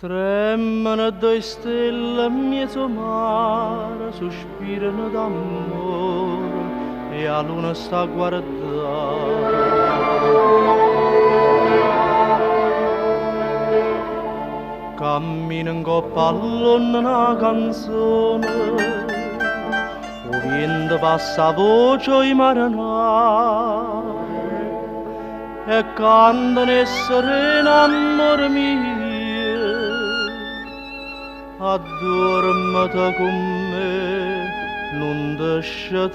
Tremano due stelle a mezzo mare, sospirano d'amore e la luna sta a guardare. Cammina in coppa all'onna una canzone, o vento passa a voce i marinai e cantano e serena amore mio. Addormata con me, non lasciare.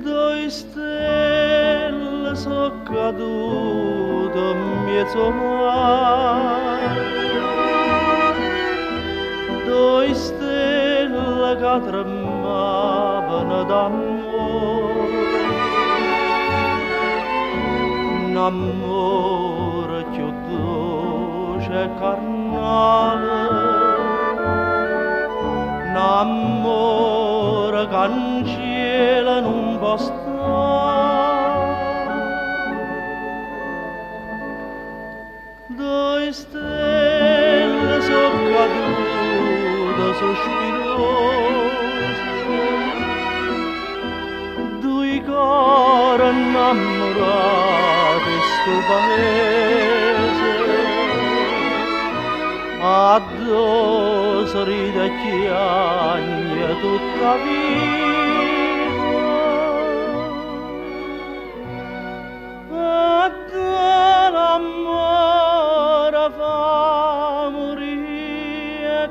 Due stelle sono cadute in mezzo mare, due stelle che tremavano d'amore. Un amore più dolce e carnale, un amore che in cielo non può stare. Due stelle sono cadute sospirose, due cori innamorati sto paese, addosso ride e chiagna tutta vita, addio l'amore fa morire e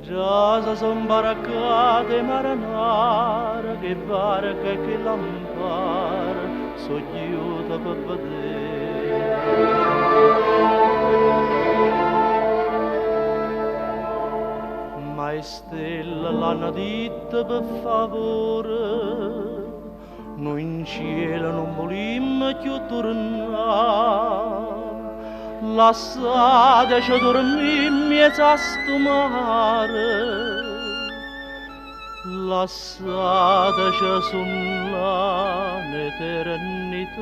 già si son baraccate marinare, che barca e che lampare, sogliuta per vedere. Ma le stelle l'hanno detto per favore, noi in cielo non volimmo più tornare. Lasciateci dormire in mezzo a sto mare, lasciateci suonare l'eternità.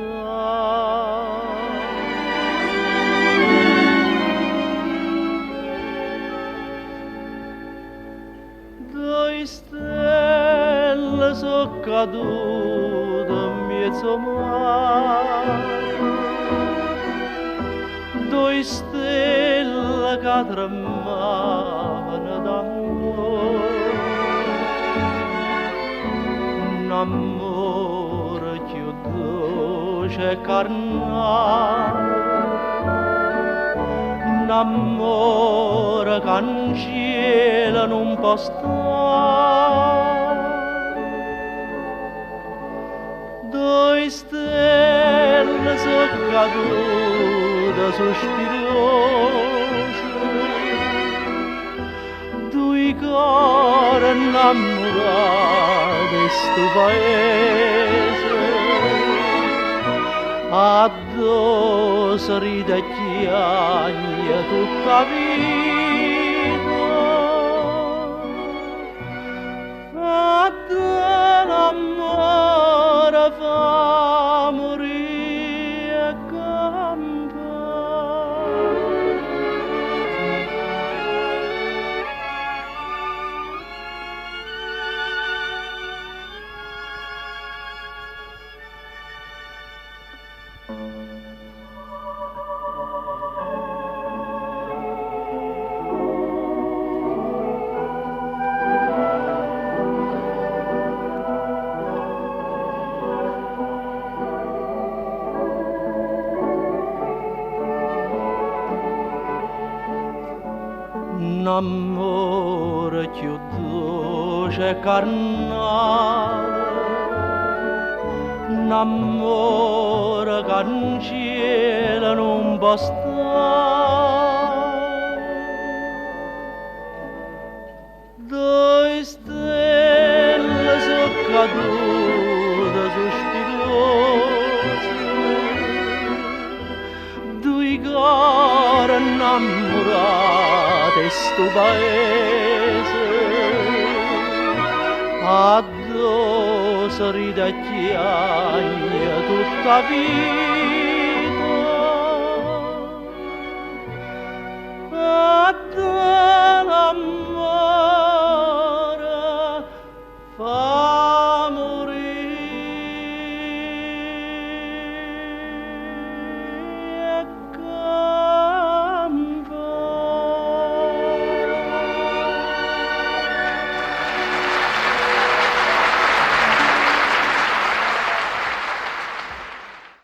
Due stelle sono cadute in mezzo mare, due stelle che tremavano d'amore. Un amore più dolce e carnale, un amore che in cielo non può stare. Due stelle sono cadute sospirose, due cori innamorati di sto paese, addosso ride e chiagna tutta vita, addio l'amore fa morire e un amore più dolce e carnale, un amore che in cielo non può stare. Due stelle sono cadute sospirose, due questo paese addosso ridacchiaglia tutta vita